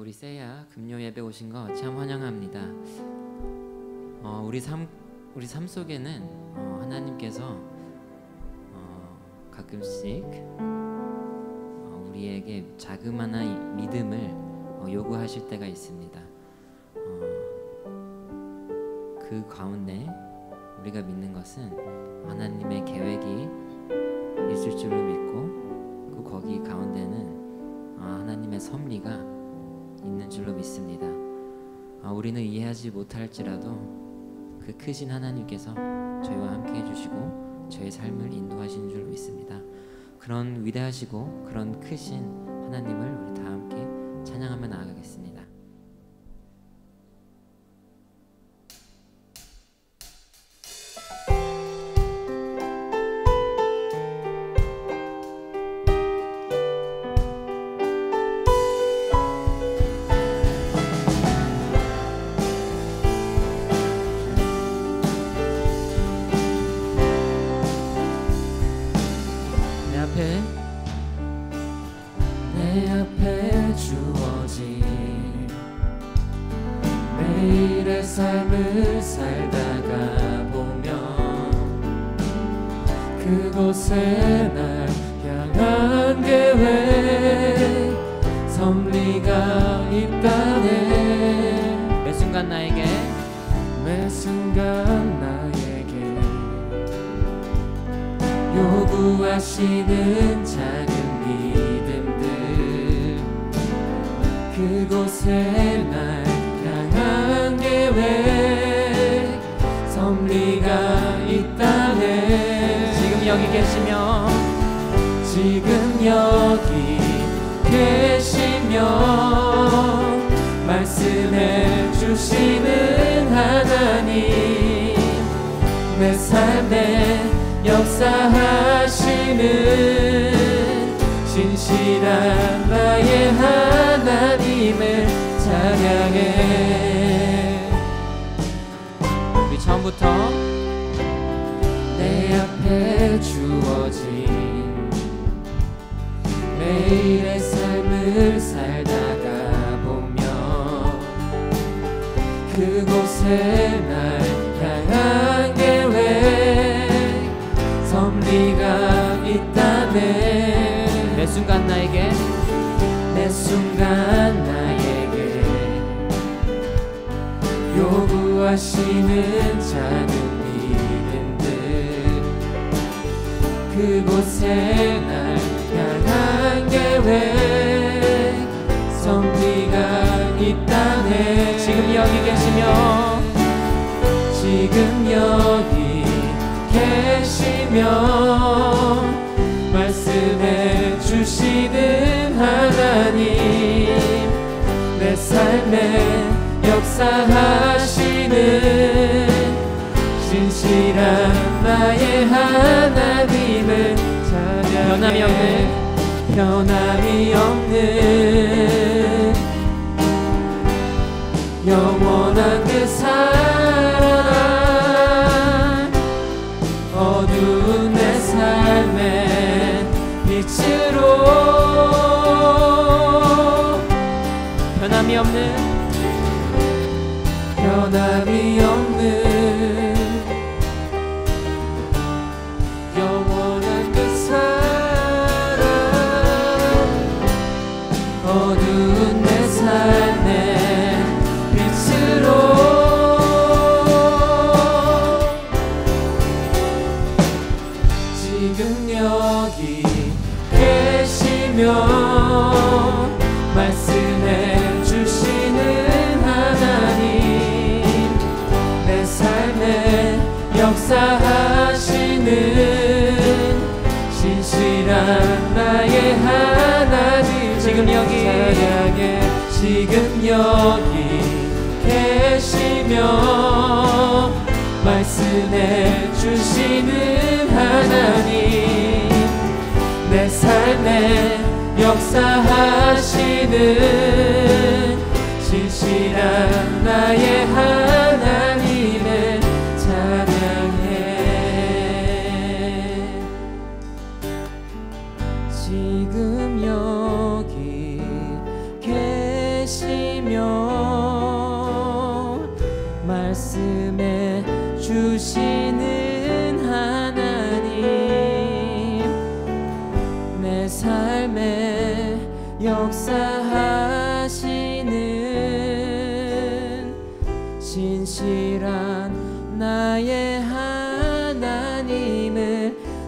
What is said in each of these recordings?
우리 세야 금요 예배 오신 거 참 환영합니다. 우리 삶 속에는 하나님께서 가끔씩 우리에게 자그마한 믿음을 요구하실 때가 있습니다. 그 가운데 우리가 믿는 것은 하나님의 계획이 있을 줄로 믿고 그 거기 가운데는 하나님의 섭리가 있는 줄로 믿습니다. 우리는 이해하지 못할지라도 그 크신 하나님께서 저희와 함께 해주시고 저희 삶을 인도하시는 줄로 믿습니다. 그런 위대하시고 그런 크신 하나님을 우리 다 함께 찬양하며 나아가겠습니다. 내 앞에 주어진 매일의 삶을 살다가 보면 그곳에 날 향한 계획 섭리가 있다네. 매 순간 나에게 요구하시는 작은 믿음들 그곳에 날 향한 계획 섭리가 있다네. 지금 여기 계시며 말씀해 주시는 하나님 내 삶에 역사하시는 신실한 나의 하나님을 찬양해. 우리 처음부터 내 앞에 주어진 매일의 삶을 살다가 보면 그곳에 날 향한 계획 섭리가 있다네. 매 순간 나에게 요구하시는 작은 믿음들 그곳에 날 향한 계획 섭리가 있다네. 지금 여기 계시며 말씀해 주시는 하나님 내 삶에 역사하시는 신실한 나의 하나님을 찬양해. 변함이 없는 영원한 그 사랑 어두운 내 삶의 빛으로 변함이 없는 영원한 그 사랑 어두운 내 삶의 빛으로 지금 여기 계시며 말씀해 주시는 하나님 내 삶에 역사하시는 신실한 나의 하나님 지금 여기 찬양해. 지금 여기 계시며 말씀해 주시는 하나님 내 삶에 역사하시는 신실한 나의 하나님을 찬양해. 지금 여기 계시 말씀해 주시는 하나님, 내 삶에 역사하시는 신실한 나의 하나님을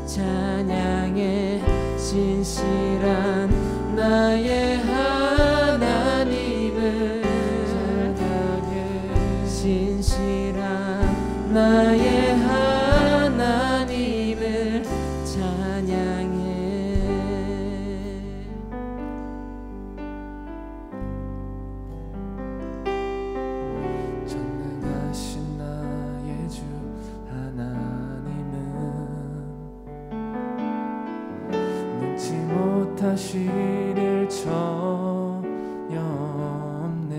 찬양해. 신실한 나의 하나님을 찬양해. 신실한 나의 하나님을 찬양해. 전능하신 나의 주 하나님은 능치 못하실 일 전혀 없네.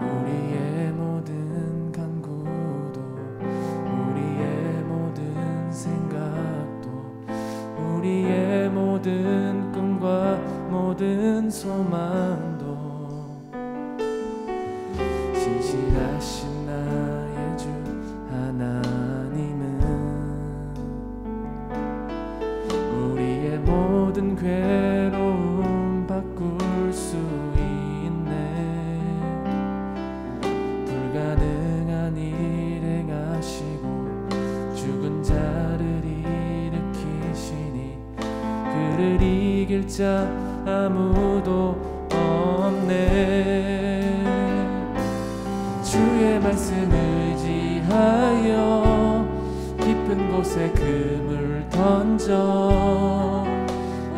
우리의 모든 간구도 우리의 모든 생각도 우리의 모든 꿈과 모든 소망도 신실하신 나의 주 하나님은 우리의 모든 괴로움 바꿀 수 있네. 불가능한 일 행하시고 죽은 자를 일으키시니 그를 이길 자 아무도 없네. 주의 말씀 의지하여 깊은 곳에 금을 던져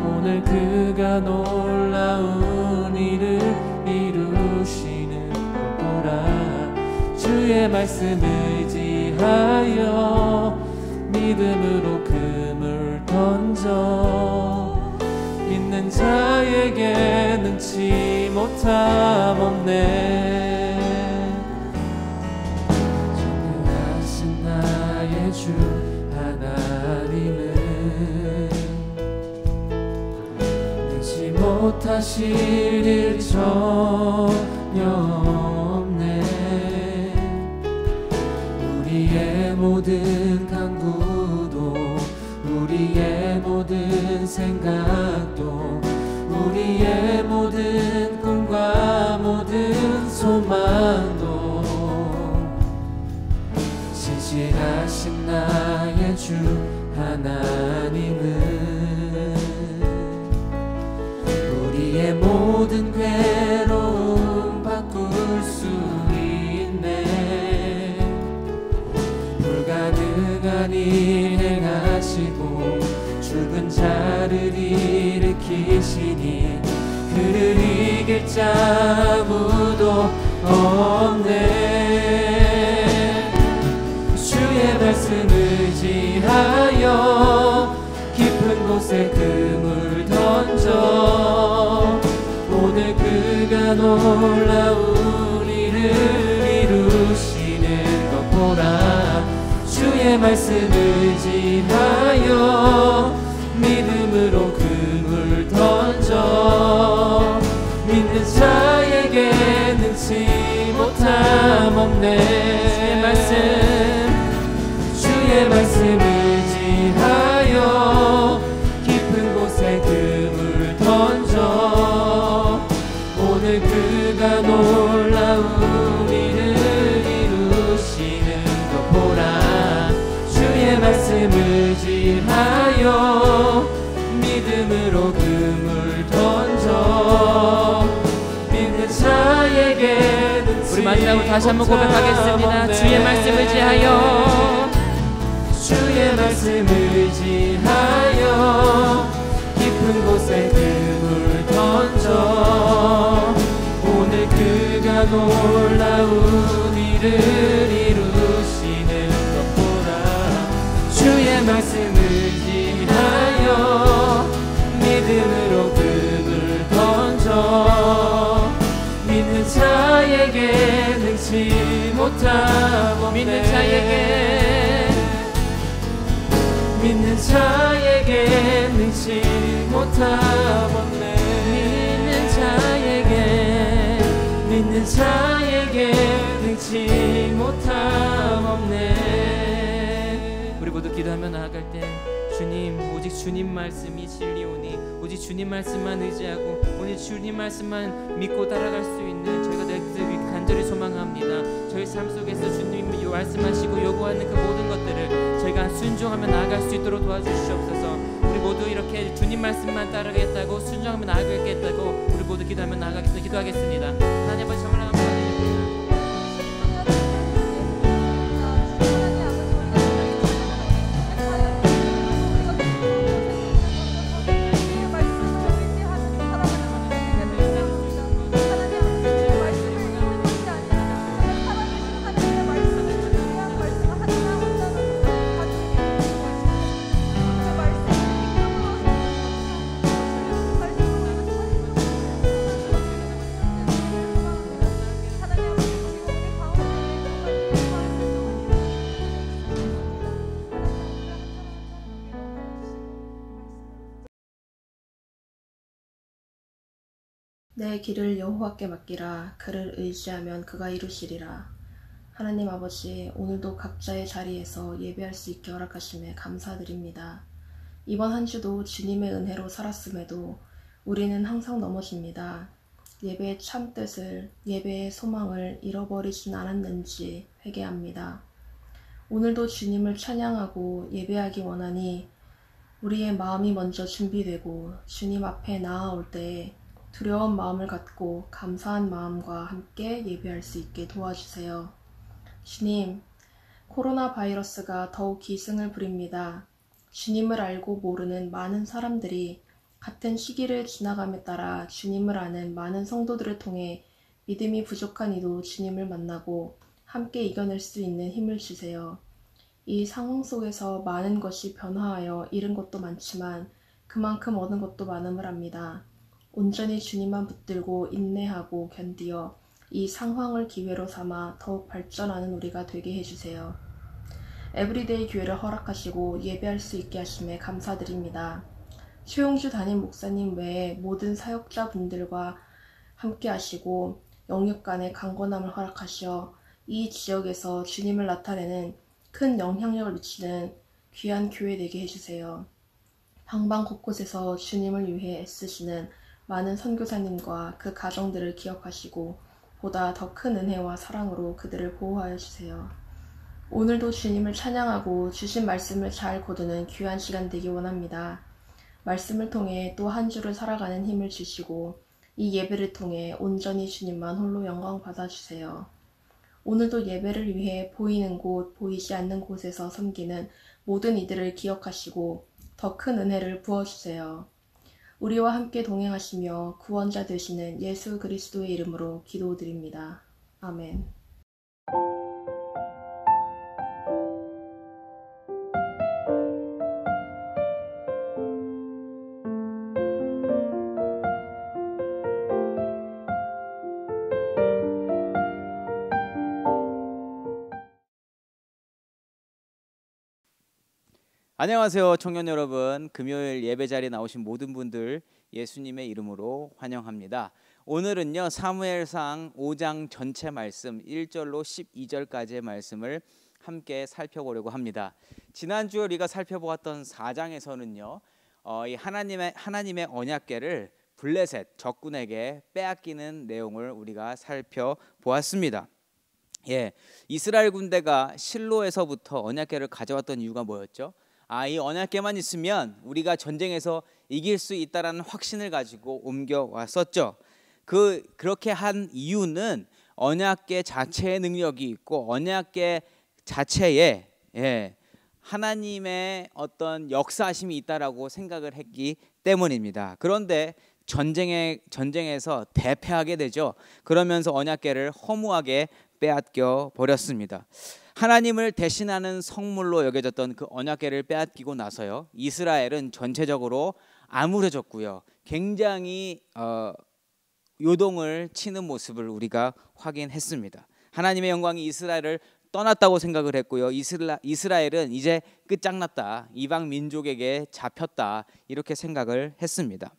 오늘 그가 놀라운 일을 이루시는 것 보라. 주의 말씀 의지하여 믿음으로 금을 던져 믿는 자에게 능치 못함 없네. 전능하신 나의 주 하나님은 능치 못하실 일 전혀 없네. 우리의 모든 간구도 우리의 모든 생각도 우리의 모든 꿈과 모든 소망도 신실하신 나의 주 하나님은 우리의 모든 괴로움 바꿀 수 있네. 불가능한 일 행하시고 죽은 자를 일으키시니 그를 이길 자 아무도 없네. 주의 말씀 의지하여 깊은 곳에 금을 던져 오늘 그가 놀라운 일을 이루시는 것 보라. 주의 말씀 의지하여 믿음으로 금을 던져 믿는 자에게 능치 못함 없네. 주의 말씀 의지하여 깊은 곳에 금을 던져 오늘 그가 놀라운 일을 이루시는 것 보라. 주의 말씀 의지하여 믿음으로 금을 던져 믿는 자에게 우리 마지막으로 다시 한번 고백하겠습니다. 주의 말씀 의지하여 주의 말씀 의지하여 깊은 곳에 금을 던져 오늘 그가 놀라운 일을 이루시는 것 보라. 주의 말씀 의지하여 믿음으로 금을 던져 믿는 자에게 능치 못함 없네. 믿는 자에게 능치 못함 없네. 믿는 자에게 끊지 못함 없네. 우리 모두 기도하며 나아갈 때 주님, 오직 주님 말씀이 진리오니 오직 주님 말씀만 의지하고 오직 주님 말씀만 믿고 따라갈 수 있는 저희가 될 수 있기를 간절히 소망합니다. 저희 삶 속에서 주님이 말씀하시고 요구하는 그 모든 것들을 저희가 순종하며 나아갈 수 있도록 도와주시옵소서. 우리 모두 이렇게 주님 말씀만 따르겠다고 순종하며 나아가겠다고 우리 모두 기도하며 나아가겠습니다. 기도하겠습니다. 하나님 아버지 정말 감사합니다. 내 길을 여호와께 맡기라. 그를 의지하면 그가 이루시리라. 하나님 아버지, 오늘도 각자의 자리에서 예배할 수 있게 허락하심에 감사드립니다. 이번 한 주도 주님의 은혜로 살았음에도 우리는 항상 넘어집니다. 예배의 참 뜻을, 예배의 소망을 잃어버리진 않았는지 회개합니다. 오늘도 주님을 찬양하고 예배하기 원하니 우리의 마음이 먼저 준비되고 주님 앞에 나아올 때에 두려운 마음을 갖고 감사한 마음과 함께 예배할 수 있게 도와주세요. 주님, 코로나 바이러스가 더욱 기승을 부립니다. 주님을 알고 모르는 많은 사람들이 같은 시기를 지나감에 따라 주님을 아는 많은 성도들을 통해 믿음이 부족한 이도 주님을 만나고 함께 이겨낼 수 있는 힘을 주세요. 이 상황 속에서 많은 것이 변화하여 잃은 것도 많지만 그만큼 얻은 것도 많음을 압니다. 온전히 주님만 붙들고 인내하고 견디어 이 상황을 기회로 삼아 더욱 발전하는 우리가 되게 해주세요. 에브리데이 교회를 허락하시고 예배할 수 있게 하심에 감사드립니다. 최용주 담임 목사님 외에 모든 사역자분들과 함께 하시고 영육 간의 강건함을 허락하시어 이 지역에서 주님을 나타내는 큰 영향력을 미치는 귀한 교회 되게 해주세요. 방방 곳곳에서 주님을 위해 애쓰시는 많은 선교사님과 그 가정들을 기억하시고 보다 더 큰 은혜와 사랑으로 그들을 보호하여 주세요. 오늘도 주님을 찬양하고 주신 말씀을 잘 거두는 귀한 시간 되기 원합니다. 말씀을 통해 또 한 주를 살아가는 힘을 주시고 이 예배를 통해 온전히 주님만 홀로 영광 받아주세요. 오늘도 예배를 위해 보이는 곳, 보이지 않는 곳에서 섬기는 모든 이들을 기억하시고 더 큰 은혜를 부어주세요. 우리와 함께 동행하시며 구원자 되시는 예수 그리스도의 이름으로 기도드립니다. 아멘. 안녕하세요, 청년 여러분. 금요일 예배 자리에 나오신 모든 분들 예수님의 이름으로 환영합니다. 오늘은요, 사무엘상 5장 전체 말씀 1절로 12절까지의 말씀을 함께 살펴보려고 합니다. 지난주에 우리가 살펴보았던 4장에서는요, 이 하나님의 언약궤를 블레셋 적군에게 빼앗기는 내용을 우리가 살펴보았습니다. 이스라엘 군대가 실로에서부터 언약궤를 가져왔던 이유가 뭐였죠? 이 언약궤만 있으면 우리가 전쟁에서 이길 수 있다라는 확신을 가지고 옮겨왔었죠. 그렇게 한 이유는 언약궤 자체의 능력이 있고 언약궤 자체에 하나님의 어떤 역사하심이 있다라고 생각을 했기 때문입니다. 그런데 전쟁에서 대패하게 되죠. 그러면서 언약궤를 허무하게 빼앗겨 버렸습니다. 하나님을 대신하는 성물로 여겨졌던 그 언약궤를 빼앗기고 나서요, 이스라엘은 전체적으로 암울해졌고요, 굉장히 요동을 치는 모습을 우리가 확인했습니다. 하나님의 영광이 이스라엘을 떠났다고 생각을 했고요, 이스라엘은 이제 끝장났다, 이방 민족에게 잡혔다, 이렇게 생각을 했습니다.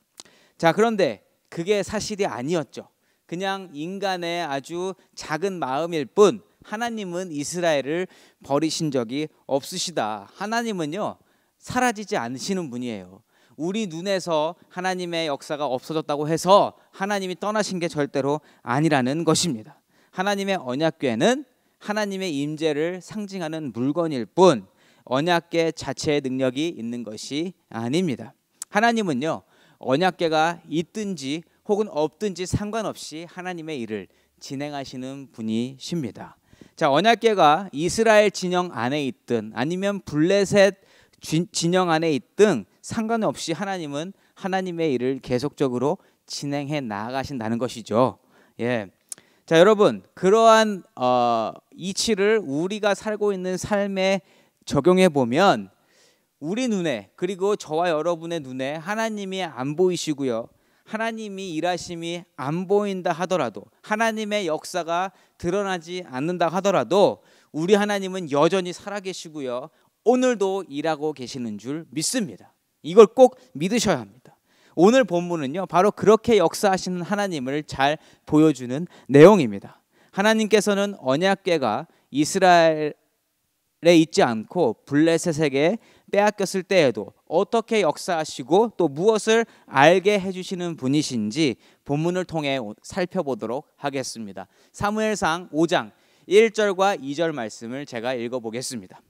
자, 그런데 그게 사실이 아니었죠. 그냥 인간의 아주 작은 마음일 뿐 하나님은 이스라엘을 버리신 적이 없으시다. 하나님은요 사라지지 않으시는 분이에요. 우리 눈에서 하나님의 역사가 없어졌다고 해서 하나님이 떠나신 게 절대로 아니라는 것입니다. 하나님의 언약궤는 하나님의 임재를 상징하는 물건일 뿐 언약궤 자체의 능력이 있는 것이 아닙니다. 하나님은요 언약궤가 있든지 혹은 없든지 상관없이 하나님의 일을 진행하시는 분이십니다. 자, 언약궤가 이스라엘 진영 안에 있든 아니면 블레셋 진영 안에 있든 상관없이 하나님은 하나님의 일을 계속적으로 진행해 나아가신다는 것이죠. 예. 자, 여러분, 그러한 이치를 우리가 살고 있는 삶에 적용해 보면 우리 눈에, 그리고 저와 여러분의 눈에 하나님이 안 보이시고요, 하나님이 일하심이 안 보인다 하더라도, 하나님의 역사가 드러나지 않는다 하더라도 우리 하나님은 여전히 살아계시고요, 오늘도 일하고 계시는 줄 믿습니다. 이걸 꼭 믿으셔야 합니다. 오늘 본문은요 바로 그렇게 역사하시는 하나님을 잘 보여주는 내용입니다. 하나님께서는 언약궤가 이스라엘에 있지 않고 블레셋에게 빼앗겼을 때에도 어떻게 역사하시고 또 무엇을 알게 해주시는 분이신지 본문을 통해 살펴보도록 하겠습니다. 사무엘상 5장 1절과 2절 말씀을 제가 읽어보겠습니다.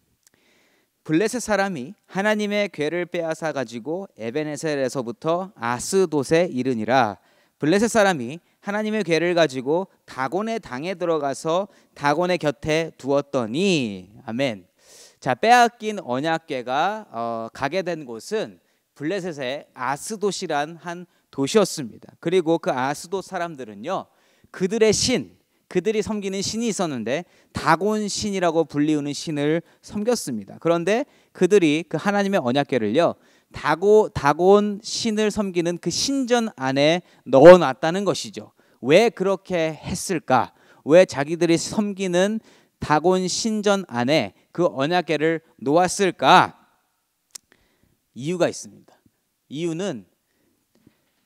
블레셋 사람이 하나님의 궤를 빼앗아 가지고 에벤에셀에서부터 아스돗에 이르니라. 블레셋 사람이 하나님의 궤를 가지고 다곤의 당에 들어가서 다곤의 곁에 두었더니, 아멘. 자, 빼앗긴 언약궤가 가게 된 곳은 블레셋의 아스돗이란 한 도시였습니다. 그리고 그 아스돗 사람들은요 그들의 그들이 섬기는 신이 있었는데 다곤 신이라고 불리우는 신을 섬겼습니다. 그런데 그들이 그 하나님의 언약궤를요 다곤 신을 섬기는 그 신전 안에 넣어놨다는 것이죠. 왜 그렇게 했을까? 왜 자기들이 섬기는 다곤 신전 안에 그 언약궤를 놓았을까? 이유가 있습니다. 이유는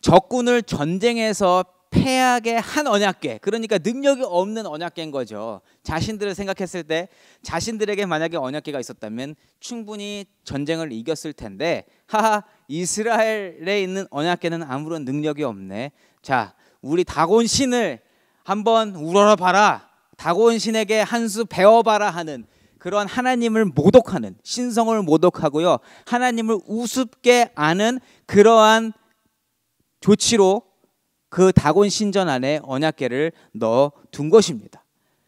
적군을 전쟁에서 패하게 한 언약궤, 그러니까 능력이 없는 언약궤인 거죠. 자신들을 생각했을 때 자신들에게 만약에 언약궤가 있었다면 충분히 전쟁을 이겼을 텐데, 하하, 이스라엘에 있는 언약궤는 아무런 능력이 없네. 자, 우리 다곤 신을 한번 우러러 봐라, 다곤 신에게 한 수 배워봐라 하는 그런 하나님을 모독하는, 신성을 모독하고요 하나님을 우습게 아는 그러한 조치로 그 다곤 신전 안에 언약궤를 넣어 둔 것입니다.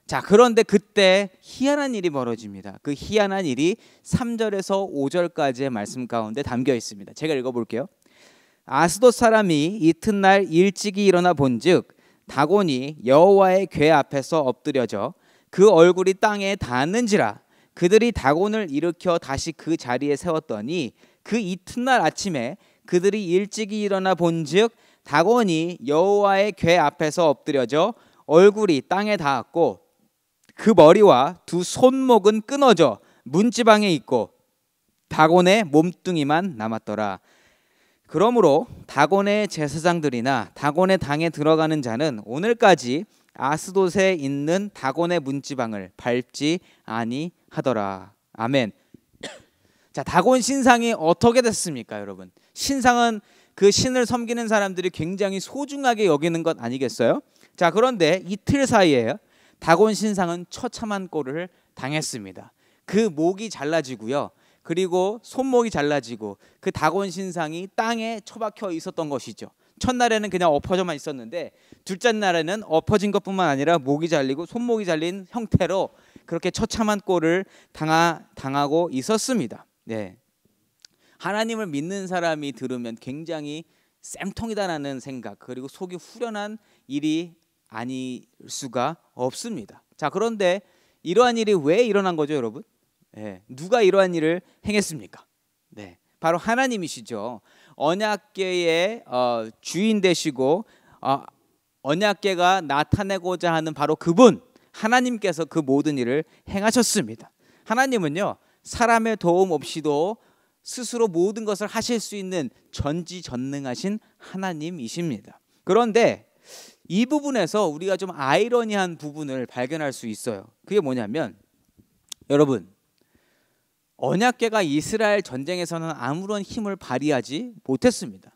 자, 그런데 그때 희한한 일이 벌어집니다. 그 희한한 일이 3절에서 5절까지의 말씀 가운데 담겨 있습니다. 제가 읽어볼게요. 아스돗 사람이 이튿날 일찍이 일어나 본즉 다곤이 여호와의 궤 앞에서 엎드려져 그 얼굴이 땅에 닿았는지라. 그들이 다곤을 일으켜 다시 그 자리에 세웠더니 그 이튿날 아침에 그들이 일찍이 일어나 본즉 다곤이 여호와의 궤 앞에서 엎드려져 얼굴이 땅에 닿았고 그 머리와 두 손목은 끊어져 문지방에 있고 다곤의 몸뚱이만 남았더라. 그러므로 다곤의 제사장들이나 다곤의 당에 들어가는 자는 오늘까지 아스돗에 있는 다곤의 문지방을 밟지 아니하더라. 아멘. 자, 다곤 신상이 어떻게 됐습니까, 여러분? 신상은 그 신을 섬기는 사람들이 굉장히 소중하게 여기는 것 아니겠어요? 자, 그런데 이틀 사이에 다곤 신상은 처참한 꼴을 당했습니다. 그 목이 잘라지고요, 그리고 손목이 잘라지고 그 다곤 신상이 땅에 처박혀 있었던 것이죠. 첫날에는 그냥 엎어져만 있었는데 둘째 날에는 엎어진 것뿐만 아니라 목이 잘리고 손목이 잘린 형태로 그렇게 처참한 꼴을 당하고 있었습니다. 네. 하나님을 믿는 사람이 들으면 굉장히 쌤통이다라는 생각, 그리고 속이 후련한 일이 아닐 수가 없습니다. 자, 그런데 이러한 일이 왜 일어난 거죠, 여러분? 네. 누가 이러한 일을 행했습니까? 네. 바로 하나님이시죠. 언약궤의 주인 되시고 언약궤가 나타내고자 하는 바로 그분, 하나님께서 그 모든 일을 행하셨습니다. 하나님은요 사람의 도움 없이도 스스로 모든 것을 하실 수 있는 전지전능하신 하나님이십니다. 그런데 이 부분에서 우리가 좀 아이러니한 부분을 발견할 수 있어요. 그게 뭐냐면 여러분, 언약궤가 이스라엘 전쟁에서는 아무런 힘을 발휘하지 못했습니다.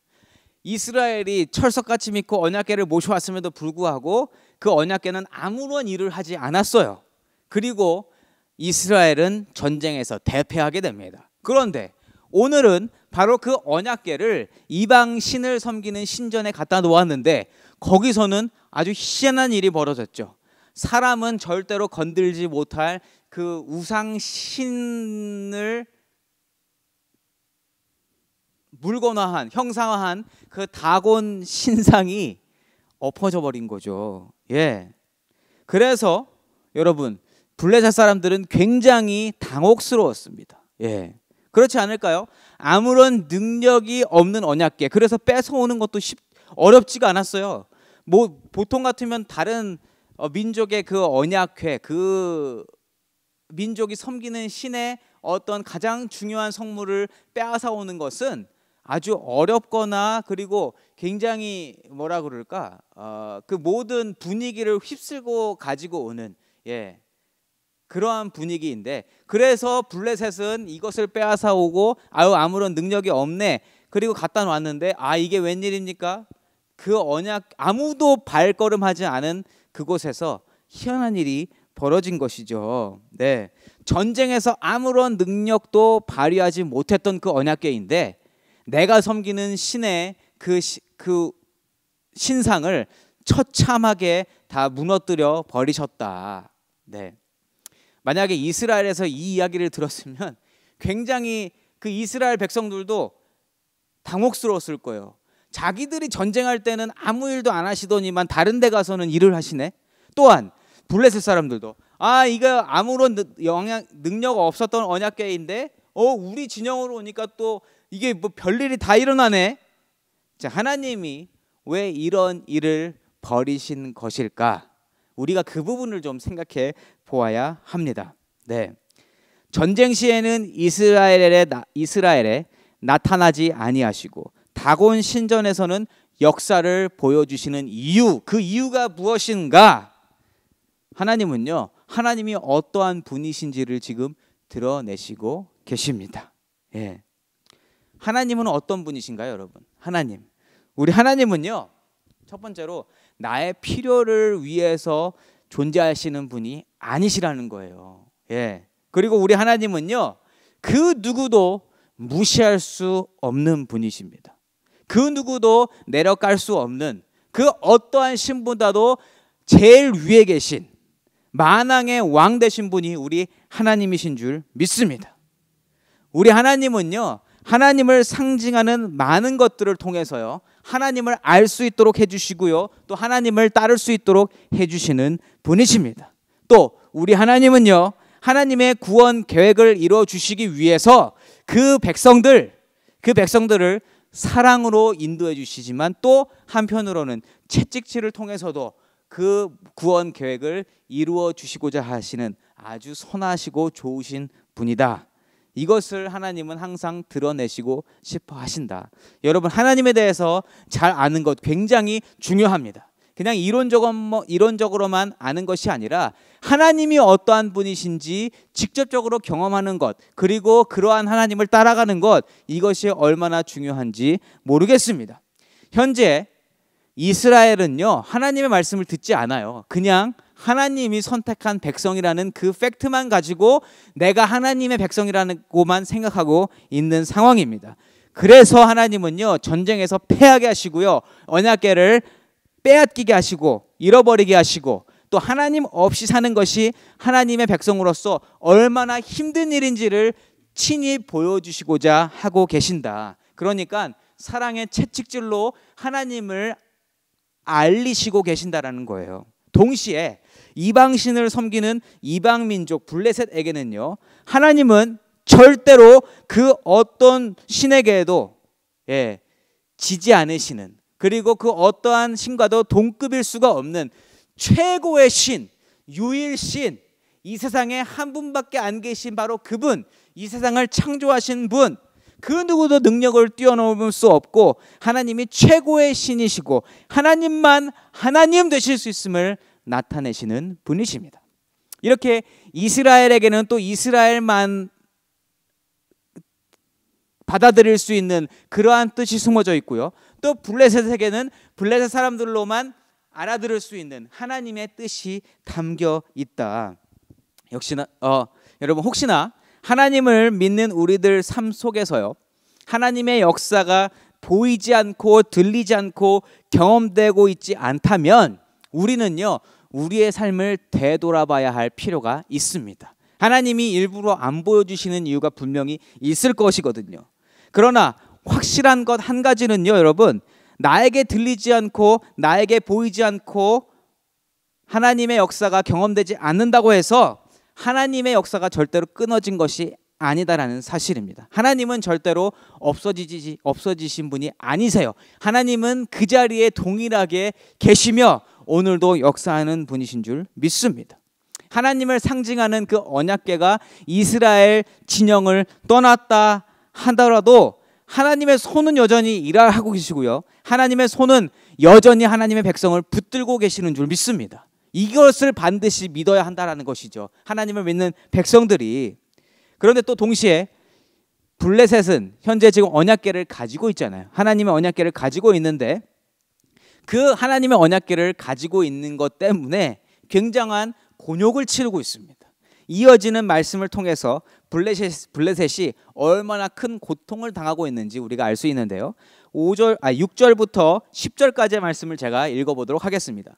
이스라엘이 철석같이 믿고 언약궤를 모셔왔음에도 불구하고 그 언약궤는 아무런 일을 하지 않았어요. 그리고 이스라엘은 전쟁에서 대패하게 됩니다. 그런데 오늘은 바로 그 언약궤를 이방 신을 섬기는 신전에 갖다 놓았는데 거기서는 아주 희한한 일이 벌어졌죠. 사람은 절대로 건들지 못할 그 우상 신을 물건화한, 형상화한 그 다곤 신상이 엎어져 버린 거죠. 예. 그래서 여러분, 블레셋 사람들은 굉장히 당혹스러웠습니다. 예. 그렇지 않을까요? 아무런 능력이 없는 언약궤, 그래서 뺏어오는 것도 어렵지가 않았어요. 뭐 보통 같으면 다른 민족의 그 언약궤, 그 민족이 섬기는 신의 어떤 가장 중요한 성물을 빼앗아 오는 것은 아주 어렵거나 그리고 굉장히 뭐라 그럴까, 그 모든 분위기를 휩쓸고 가지고 오는, 예, 그러한 분위기인데, 그래서 블레셋은 이것을 빼앗아 오고 아무런 능력이 없네, 그리고 갖다 놨는데 이게 웬일입니까? 그 언약, 아무도 발걸음하지 않은 그곳에서 희한한 일이 벌어진 것이죠. 네, 전쟁에서 아무런 능력도 발휘하지 못했던 그 언약궤인데 내가 섬기는 신의 그 신상을 처참하게 다 무너뜨려 버리셨다. 네. 만약에 이스라엘에서 이 이야기를 들었으면 굉장히 그 이스라엘 백성들도 당혹스러웠을 거예요. 자기들이 전쟁할 때는 아무 일도 안 하시더니만 다른 데 가서는 일을 하시네. 또한 블레셋 사람들도 이거 아무런 능력 없었던 언약궤인데 우리 진영으로 오니까 또 이게 뭐 별일이 다 일어나네. 자, 하나님이 왜 이런 일을 벌이신 것일까? 우리가 그 부분을 좀 생각해 보아야 합니다. 네, 전쟁 시에는 이스라엘에 나타나지 아니하시고 다곤 신전에서는 역사를 보여주시는 이유, 그 이유가 무엇인가? 하나님은요, 하나님이 어떠한 분이신지를 지금 드러내시고 계십니다. 예. 하나님은 어떤 분이신가요, 여러분? 하나님, 우리 하나님은요, 첫 번째로 나의 필요를 위해서 존재하시는 분이 아니시라는 거예요. 예. 그리고 우리 하나님은요, 그 누구도 무시할 수 없는 분이십니다. 그 누구도 내려갈 수 없는, 그 어떠한 신보다도 제일 위에 계신 만왕의 왕 되신 분이 우리 하나님이신 줄 믿습니다. 우리 하나님은요, 하나님을 상징하는 많은 것들을 통해서요, 하나님을 알 수 있도록 해주시고요, 또 하나님을 따를 수 있도록 해주시는 분이십니다. 또 우리 하나님은요, 하나님의 구원 계획을 이루어 주시기 위해서 그 백성들을 사랑으로 인도해 주시지만 또 한편으로는 채찍질을 통해서도 그 구원 계획을 이루어 주시고자 하시는 아주 선하시고 좋으신 분이다. 이것을 하나님은 항상 드러내시고 싶어 하신다. 여러분, 하나님에 대해서 잘 아는 것 굉장히 중요합니다. 그냥 이론적으로만 아는 것이 아니라 하나님이 어떠한 분이신지 직접적으로 경험하는 것, 그리고 그러한 하나님을 따라가는 것, 이것이 얼마나 중요한지 모르겠습니다. 현재 이스라엘은요, 하나님의 말씀을 듣지 않아요. 그냥 하나님이 선택한 백성이라는 그 팩트만 가지고 내가 하나님의 백성이라고만 생각하고 있는 상황입니다. 그래서 하나님은요, 전쟁에서 패하게 하시고요, 언약궤를 빼앗기게 하시고 잃어버리게 하시고, 또 하나님 없이 사는 것이 하나님의 백성으로서 얼마나 힘든 일인지를 친히 보여주시고자 하고 계신다. 그러니까 사랑의 채찍질로 하나님을 알리시고 계신다라는 거예요. 동시에 이방신을 섬기는 이방민족 블레셋에게는요, 하나님은 절대로 그 어떤 신에게도 지지 않으시는, 그리고 그 어떠한 신과도 동급일 수가 없는 최고의 신, 유일신, 이 세상에 한 분밖에 안 계신 바로 그분, 이 세상을 창조하신 분, 그 누구도 능력을 뛰어넘을 수 없고 하나님이 최고의 신이시고 하나님만 하나님 되실 수 있음을 나타내시는 분이십니다. 이렇게 이스라엘에게는 또 이스라엘만 받아들일 수 있는 그러한 뜻이 숨어져 있고요. 또 블레셋에게는 블레셋 사람들로만 알아들을 수 있는 하나님의 뜻이 담겨 있다. 역시나 여러분 혹시나 하나님을 믿는 우리들 삶 속에서요, 하나님의 역사가 보이지 않고 들리지 않고 경험되고 있지 않다면 우리는요, 우리의 삶을 되돌아봐야 할 필요가 있습니다. 하나님이 일부러 안 보여주시는 이유가 분명히 있을 것이거든요. 그러나 확실한 것 한 가지는요, 여러분, 나에게 들리지 않고 나에게 보이지 않고 하나님의 역사가 경험되지 않는다고 해서 하나님의 역사가 절대로 끊어진 것이 아니다라는 사실입니다. 하나님은 절대로 없어지신 분이 아니세요. 하나님은 그 자리에 동일하게 계시며 오늘도 역사하는 분이신 줄 믿습니다. 하나님을 상징하는 그 언약궤가 이스라엘 진영을 떠났다 하더라도 하나님의 손은 여전히 일하고 계시고요, 하나님의 손은 여전히 하나님의 백성을 붙들고 계시는 줄 믿습니다. 이것을 반드시 믿어야 한다는 것이죠, 하나님을 믿는 백성들이. 그런데 또 동시에 블레셋은 현재 지금 언약궤를 가지고 있잖아요. 하나님의 언약궤를 가지고 있는데 그 하나님의 언약궤를 가지고 있는 것 때문에 굉장한 곤욕을 치르고 있습니다. 이어지는 말씀을 통해서 블레셋이 얼마나 큰 고통을 당하고 있는지 우리가 알 수 있는데요. 6절부터 10절까지의 말씀을 제가 읽어보도록 하겠습니다.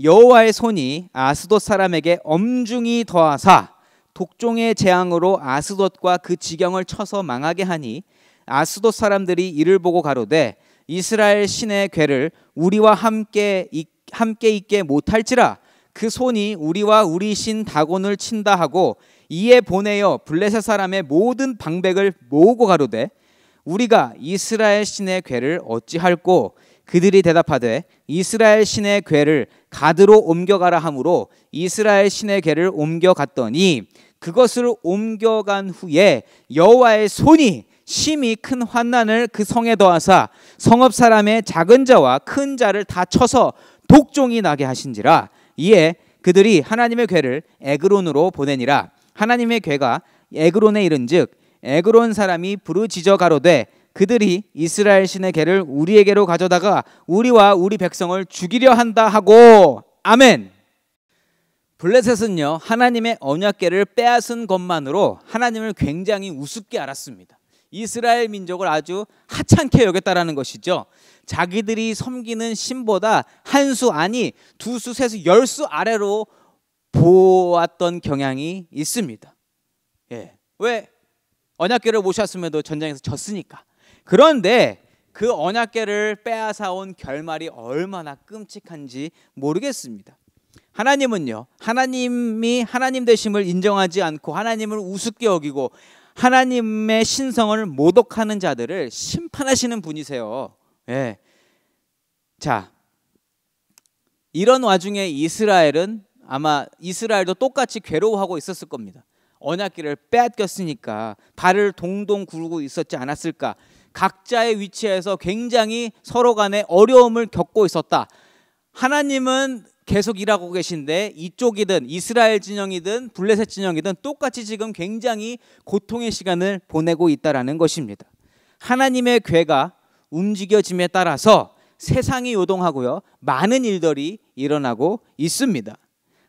여호와의 손이 아스돗 사람에게 엄중히 더하사 독종의 재앙으로 아스돗과 그 지경을 쳐서 망하게 하니 아스돗 사람들이 이를 보고 가로되 이스라엘 신의 궤를 우리와 함께 있게 못할지라 그 손이 우리와 우리 신 다곤을 친다 하고 이에 보내어 블레셋 사람의 모든 방백을 모으고 가로되 우리가 이스라엘 신의 궤를 어찌할꼬 그들이 대답하되 이스라엘 신의 궤를 가드로 옮겨가라 하므로 이스라엘 신의 궤를 옮겨갔더니 그것을 옮겨간 후에 여호와의 손이 심히 큰 환난을 그 성에 더하사 성읍 사람의 작은 자와 큰 자를 다 쳐서 독종이 나게 하신지라. 이에 그들이 하나님의 궤를 에그론으로 보내니라. 하나님의 궤가 에그론에 이른즉 에그론 사람이 부르짖어 가로되 그들이 이스라엘 신의 궤를 우리에게로 가져다가 우리와 우리 백성을 죽이려 한다 하고. 아멘. 블레셋은요, 하나님의 언약궤를 빼앗은 것만으로 하나님을 굉장히 우습게 알았습니다. 이스라엘 민족을 아주 하찮게 여겼다라는 것이죠. 자기들이 섬기는 신보다 한 수 아니 두 수, 세 수, 10수 아래로 보았던 경향이 있습니다. 예. 왜? 언약궤를 모셨음에도 전쟁에서 졌으니까. 그런데 그 언약궤를 빼앗아온 결말이 얼마나 끔찍한지 모르겠습니다. 하나님은요, 하나님이 하나님 되심을 인정하지 않고 하나님을 우습게 여기고 하나님의 신성을 모독하는 자들을 심판하시는 분이세요. 예. 자, 이런 와중에 이스라엘은 아마 이스라엘도 똑같이 괴로워하고 있었을 겁니다. 언약궤를 빼앗겼으니까 발을 동동 구르고 있었지 않았을까. 각자의 위치에서 굉장히 서로 간에 어려움을 겪고 있었다. 하나님은 계속 일하고 계신데 이쪽이든 이스라엘 진영이든 블레셋 진영이든 똑같이 지금 굉장히 고통의 시간을 보내고 있다라는 것입니다. 하나님의 궤가 움직여짐에 따라서 세상이 요동하고요, 많은 일들이 일어나고 있습니다.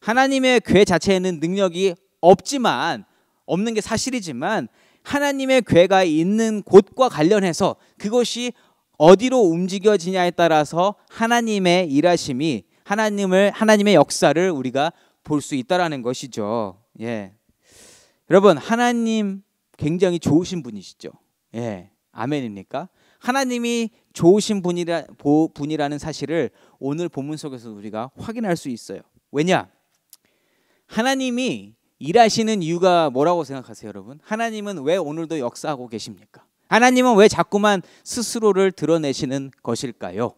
하나님의 궤 자체에는 능력이 없는 게 사실이지만 하나님의 궤가 있는 곳과 관련해서 그것이 어디로 움직여지냐에 따라서 하나님의 일하심이 하나님의 역사를 우리가 볼 수 있다라는 것이죠. 예. 여러분, 하나님 굉장히 좋으신 분이시죠. 예. 아멘입니까? 하나님이 좋으신 분이라는 사실을 오늘 본문 속에서 우리가 확인할 수 있어요. 왜냐? 하나님이 일하시는 이유가 뭐라고 생각하세요, 여러분? 하나님은 왜 오늘도 역사하고 계십니까? 하나님은 왜 자꾸만 스스로를 드러내시는 것일까요?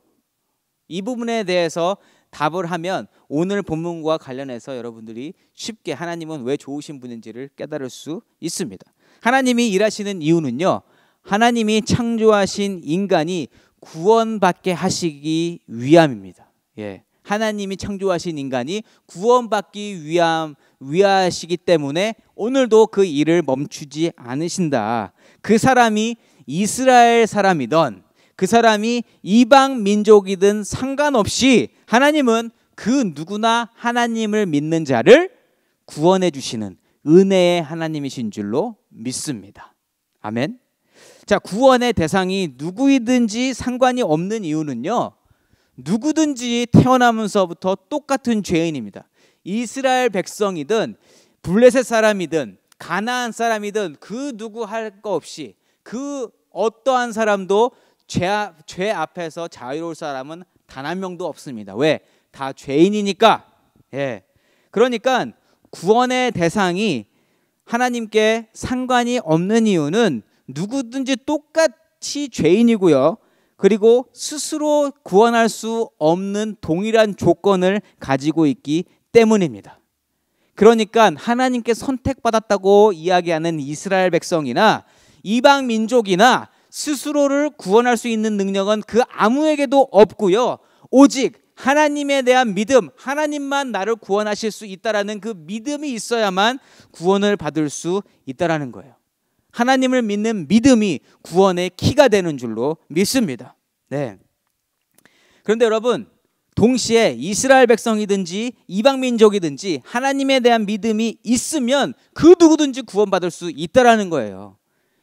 이 부분에 대해서 답을 하면 오늘 본문과 관련해서 여러분들이 쉽게 하나님은 왜 좋으신 분인지를 깨달을 수 있습니다. 하나님이 일하시는 이유는요, 하나님이 창조하신 인간이 구원받게 하시기 위함입니다. 예. 하나님이 창조하신 인간이 구원받기 위하시기 때문에 오늘도 그 일을 멈추지 않으신다. 그 사람이 이스라엘 사람이든 그 사람이 이방 민족이든 상관없이 하나님은 그 누구나 하나님을 믿는 자를 구원해 주시는 은혜의 하나님이신 줄로 믿습니다. 아멘. 자, 구원의 대상이 누구이든지 상관이 없는 이유는요, 누구든지 태어나면서부터 똑같은 죄인입니다. 이스라엘 백성이든 블레셋 사람이든 가나안 사람이든 그 누구 할 거 없이 그 어떠한 사람도 죄 앞에서 자유로울 사람은 단 한 명도 없습니다. 왜? 다 죄인이니까. 예. 그러니까 구원의 대상이 하나님께 상관이 없는 이유는 누구든지 똑같이 죄인이고요. 그리고 스스로 구원할 수 없는 동일한 조건을 가지고 있기 때문입니다. 그러니까 하나님께 선택받았다고 이야기하는 이스라엘 백성이나 이방 민족이나 스스로를 구원할 수 있는 능력은 그 아무에게도 없고요. 오직 하나님에 대한 믿음, 하나님만 나를 구원하실 수 있다라는 그 믿음이 있어야만 구원을 받을 수 있다라는 거예요. 하나님을 믿는 믿음이 구원의 키가 되는 줄로 믿습니다. 네. 그런데 여러분, 동시에 이스라엘 백성이든지 이방 민족이든지 하나님에 대한 믿음이 있으면 그 누구든지 구원받을 수 있다라는 거예요.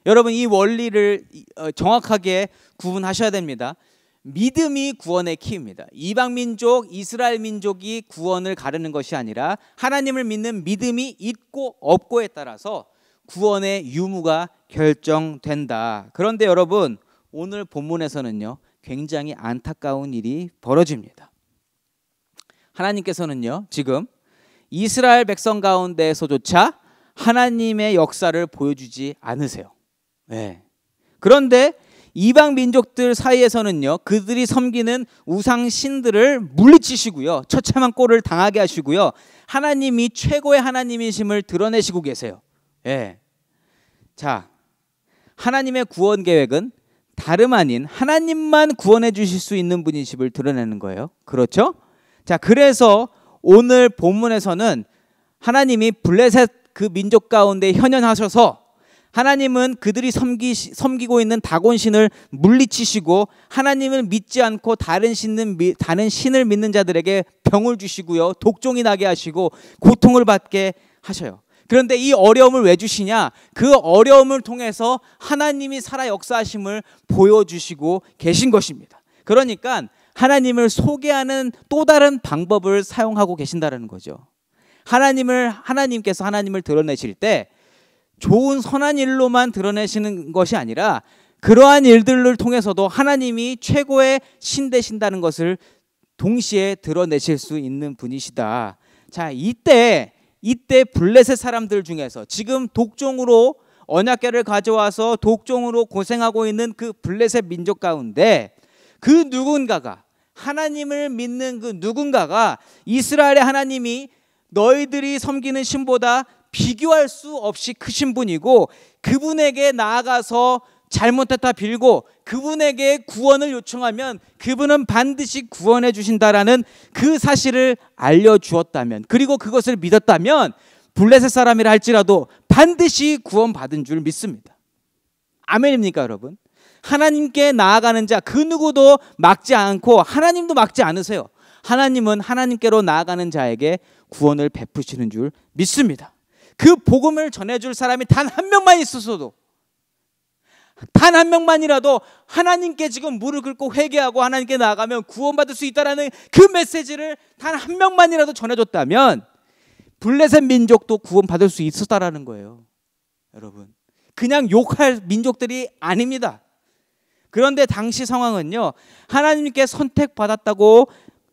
여러분, 이 원리를 정확하게 구분하셔야 됩니다. 믿음이 구원의 키입니다. 이방 민족, 이스라엘 민족이 구원을 가르는 것이 아니라 하나님을 믿는 믿음이 있고 없고에 따라서 구원의 유무가 결정된다. 그런데 여러분, 오늘 본문에서는요, 굉장히 안타까운 일이 벌어집니다. 하나님께서는요, 지금 이스라엘 백성 가운데에서조차 하나님의 역사를 보여주지 않으세요. 네. 그런데 이방 민족들 사이에서는요, 그들이 섬기는 우상 신들을 물리치시고요, 처참한 꼴을 당하게 하시고요, 하나님이 최고의 하나님이심을 드러내시고 계세요. 예. 자, 하나님의 구원 계획은 다름 아닌 하나님만 구원해 주실 수 있는 분이심을 드러내는 거예요. 그렇죠? 자, 그래서 오늘 본문에서는 하나님이 블레셋 그 민족 가운데 현현하셔서 하나님은 그들이 섬기고 있는 다곤신을 물리치시고 하나님을 믿지 않고 다른 신을 믿는 자들에게 병을 주시고요, 독종이 나게 하시고 고통을 받게 하셔요. 그런데 이 어려움을 왜 주시냐? 그 어려움을 통해서 하나님이 살아 역사하심을 보여주시고 계신 것입니다. 그러니까 하나님을 소개하는 또 다른 방법을 사용하고 계신다는 거죠. 하나님께서 하나님을 드러내실 때 좋은 선한 일로만 드러내시는 것이 아니라 그러한 일들을 통해서도 하나님이 최고의 신 되신다는 것을 동시에 드러내실 수 있는 분이시다. 자, 이때 블레셋 사람들 중에서 지금 독종으로 언약궤를 가져와서 독종으로 고생하고 있는 그 블레셋 민족 가운데 그 누군가가, 하나님을 믿는 그 누군가가 이스라엘의 하나님이 너희들이 섬기는 신보다 비교할 수 없이 크신 분이고 그분에게 나아가서 잘못했다 빌고 그분에게 구원을 요청하면 그분은 반드시 구원해 주신다라는 그 사실을 알려주었다면, 그리고 그것을 믿었다면 블레셋 사람이라 할지라도 반드시 구원받은 줄 믿습니다. 아멘입니까 여러분? 하나님께 나아가는 자 그 누구도 막지 않고 하나님도 막지 않으세요. 하나님은 하나님께로 나아가는 자에게 구원을 베푸시는 줄 믿습니다. 그 복음을 전해줄 사람이 단 한 명만 있었어도, 단 한 명만이라도 하나님께 지금 무릎 꿇고 회개하고 하나님께 나아가면 구원받을 수 있다라는 그 메시지를 단 한 명만이라도 전해줬다면 블레셋 민족도 구원받을 수 있었다라는 거예요. 여러분, 그냥 욕할 민족들이 아닙니다. 그런데 당시 상황은요, 하나님께 선택받았다고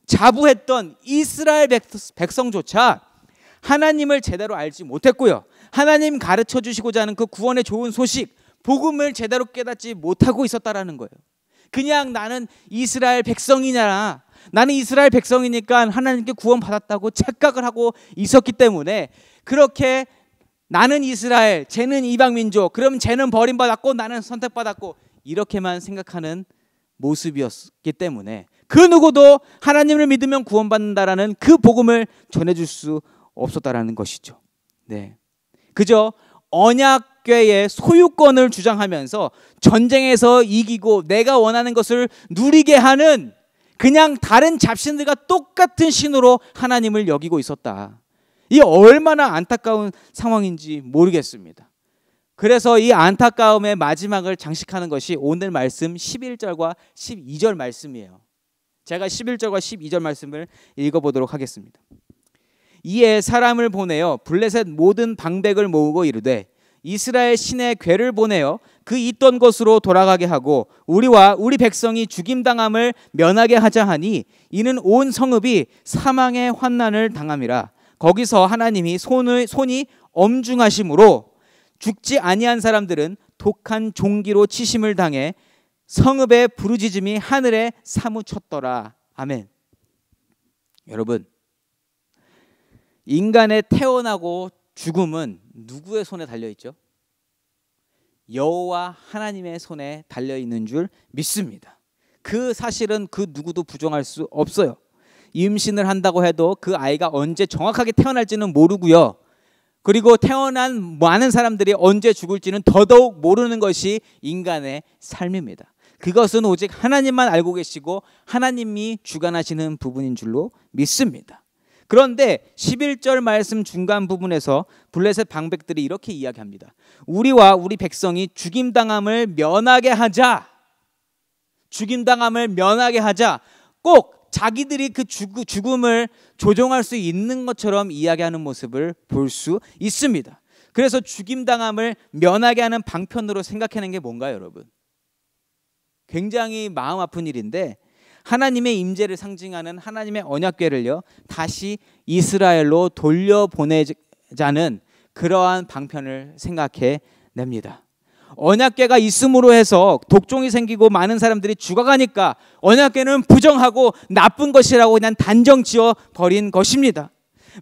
자부했던 이스라엘 백성조차 하나님을 제대로 알지 못했고요, 하나님 가르쳐 주시고자 하는 그 구원의 좋은 소식, 복음을 제대로 깨닫지 못하고 있었다라는 거예요. 그냥 나는 이스라엘 백성이냐, 나는 이스라엘 백성이니까 하나님께 구원받았다고 착각을 하고 있었기 때문에 그렇게 나는 이스라엘, 쟤는 이방 민족, 그럼 쟤는 버림받았고 나는 선택받았고, 이렇게만 생각하는 모습이었기 때문에 그 누구도 하나님을 믿으면 구원받는다라는 그 복음을 전해줄 수 없었다라는 것이죠. 네, 그저 언약궤의 소유권을 주장하면서 전쟁에서 이기고 내가 원하는 것을 누리게 하는 그냥 다른 잡신들과 똑같은 신으로 하나님을 여기고 있었다. 이 얼마나 안타까운 상황인지 모르겠습니다. 그래서 이 안타까움의 마지막을 장식하는 것이 오늘 말씀 11절과 12절 말씀이에요. 제가 11절과 12절 말씀을 읽어보도록 하겠습니다. 이에 사람을 보내어 블레셋 모든 방백을 모으고 이르되 이스라엘 신의 궤를 보내어 그 있던 곳으로 돌아가게 하고 우리와 우리 백성이 죽임당함을 면하게 하자 하니 이는 온 성읍이 사망의 환난을 당함이라. 거기서 하나님이 손이 엄중하심으로 죽지 아니한 사람들은 독한 종기로 치심을 당해 성읍의 부르짖음이 하늘에 사무쳤더라. 아멘. 여러분, 인간의 태어나고 죽음은 누구의 손에 달려있죠? 여호와 하나님의 손에 달려있는 줄 믿습니다. 그 사실은 그 누구도 부정할 수 없어요. 임신을 한다고 해도 그 아이가 언제 정확하게 태어날지는 모르고요. 그리고 태어난 많은 사람들이 언제 죽을지는 더더욱 모르는 것이 인간의 삶입니다. 그것은 오직 하나님만 알고 계시고 하나님이 주관하시는 부분인 줄로 믿습니다. 그런데 11절 말씀 중간 부분에서 블레셋 방백들이 이렇게 이야기합니다. 우리와 우리 백성이 죽임당함을 면하게 하자. 죽임당함을 면하게 하자. 꼭 자기들이 그 죽음을 조종할 수 있는 것처럼 이야기하는 모습을 볼 수 있습니다. 그래서 죽임당함을 면하게 하는 방편으로 생각하는 게 뭔가요, 여러분? 굉장히 마음 아픈 일인데 하나님의 임재를 상징하는 하나님의 언약궤를요 다시 이스라엘로 돌려보내자는 그러한 방편을 생각해 냅니다. 언약궤가 있음으로 해서 독종이 생기고 많은 사람들이 죽어가니까 언약궤는 부정하고 나쁜 것이라고 그냥 단정 지어 버린 것입니다.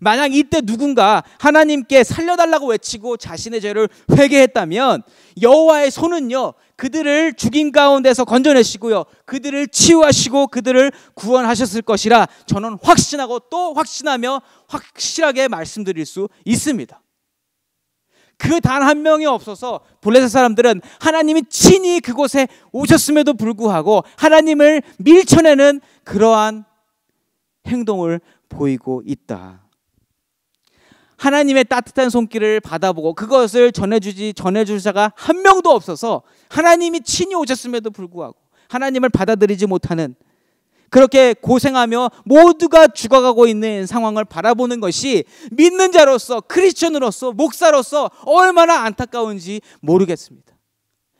만약 이때 누군가 하나님께 살려달라고 외치고 자신의 죄를 회개했다면 여호와의 손은요 그들을 죽임 가운데서 건져내시고요 그들을 치유하시고 그들을 구원하셨을 것이라 저는 확신하고 또 확신하며 확실하게 말씀드릴 수 있습니다. 그 단 한 명이 없어서 블레셋 사람들은 하나님이 친히 그곳에 오셨음에도 불구하고 하나님을 밀쳐내는 그러한 행동을 보이고 있다. 하나님의 따뜻한 손길을 받아보고 그것을 전해줄 자가 한 명도 없어서 하나님이 친히 오셨음에도 불구하고 하나님을 받아들이지 못하는 그렇게 고생하며 모두가 죽어가고 있는 상황을 바라보는 것이 믿는 자로서 크리스천으로서 목사로서 얼마나 안타까운지 모르겠습니다.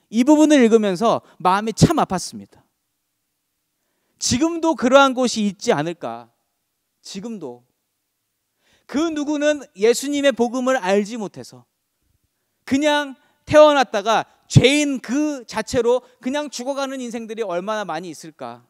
이 부분을 읽으면서 마음이 참 아팠습니다. 지금도 그러한 곳이 있지 않을까? 지금도 그 누구는 예수님의 복음을 알지 못해서 그냥 태어났다가 죄인 그 자체로 그냥 죽어가는 인생들이 얼마나 많이 있을까?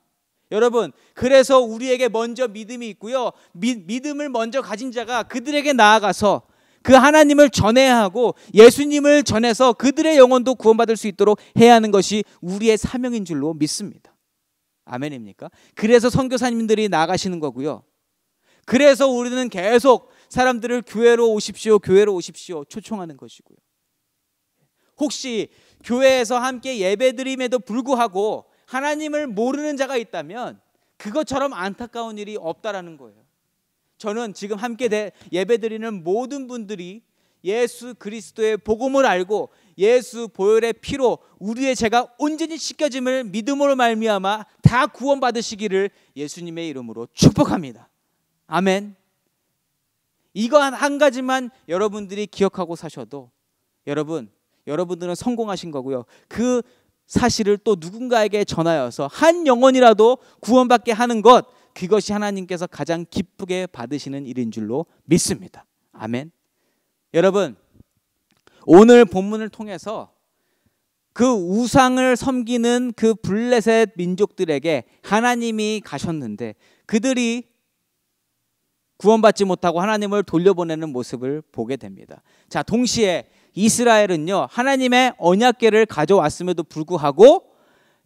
여러분, 그래서 우리에게 먼저 믿음이 있고요. 믿음을 먼저 가진 자가 그들에게 나아가서 그 하나님을 전해야 하고 예수님을 전해서 그들의 영혼도 구원받을 수 있도록 해야 하는 것이 우리의 사명인 줄로 믿습니다. 아멘입니까? 그래서 선교사님들이 나아가시는 거고요. 그래서 우리는 계속 사람들을 교회로 오십시오, 교회로 오십시오 초청하는 것이고요. 혹시 교회에서 함께 예배드림에도 불구하고 하나님을 모르는 자가 있다면 그것처럼 안타까운 일이 없다라는 거예요. 저는 지금 함께 예배드리는 모든 분들이 예수 그리스도의 복음을 알고 예수 보혈의 피로 우리의 죄가 온전히 씻겨짐을 믿음으로 말미암아 다 구원받으시기를 예수님의 이름으로 축복합니다. 아멘. 이거 한 가지만 여러분들이 기억하고 사셔도 여러분들은 성공하신 거고요. 그 사실을 또 누군가에게 전하여서 한 영혼이라도 구원받게 하는 것, 그것이 하나님께서 가장 기쁘게 받으시는 일인 줄로 믿습니다. 아멘. 여러분, 오늘 본문을 통해서 그 우상을 섬기는 그 블레셋 민족들에게 하나님이 가셨는데 그들이 구원받지 못하고 하나님을 돌려보내는 모습을 보게 됩니다. 자, 동시에 이스라엘은요, 하나님의 언약궤를 가져왔음에도 불구하고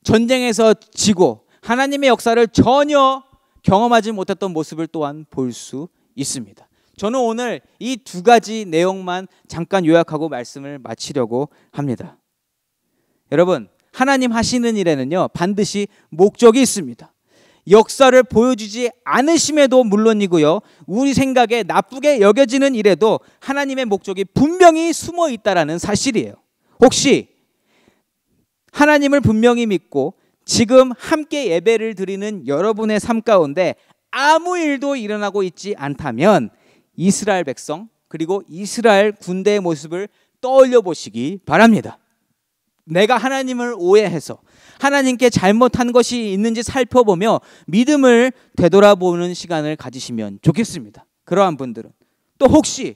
전쟁에서 지고 하나님의 역사를 전혀 경험하지 못했던 모습을 또한 볼 수 있습니다. 저는 오늘 이 두 가지 내용만 잠깐 요약하고 말씀을 마치려고 합니다. 여러분, 하나님 하시는 일에는요, 반드시 목적이 있습니다. 역사를 보여주지 않으심에도 물론이고요, 우리 생각에 나쁘게 여겨지는 일에도 하나님의 목적이 분명히 숨어 있다라는 사실이에요. 혹시 하나님을 분명히 믿고 지금 함께 예배를 드리는 여러분의 삶 가운데 아무 일도 일어나고 있지 않다면 이스라엘 백성 그리고 이스라엘 군대의 모습을 떠올려 보시기 바랍니다. 내가 하나님을 오해해서 하나님께 잘못한 것이 있는지 살펴보며 믿음을 되돌아보는 시간을 가지시면 좋겠습니다. 그러한 분들은 또 혹시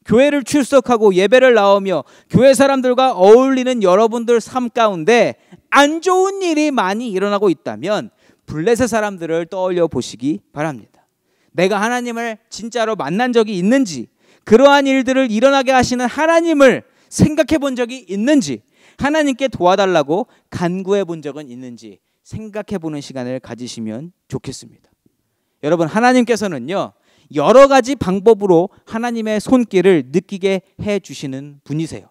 교회를 출석하고 예배를 나오며 교회 사람들과 어울리는 여러분들 삶 가운데 안 좋은 일이 많이 일어나고 있다면 블레셋 사람들을 떠올려 보시기 바랍니다. 내가 하나님을 진짜로 만난 적이 있는지, 그러한 일들을 일어나게 하시는 하나님을 생각해 본 적이 있는지, 하나님께 도와달라고 간구해 본 적은 있는지 생각해 보는 시간을 가지시면 좋겠습니다. 여러분, 하나님께서는요, 여러 가지 방법으로 하나님의 손길을 느끼게 해 주시는 분이세요.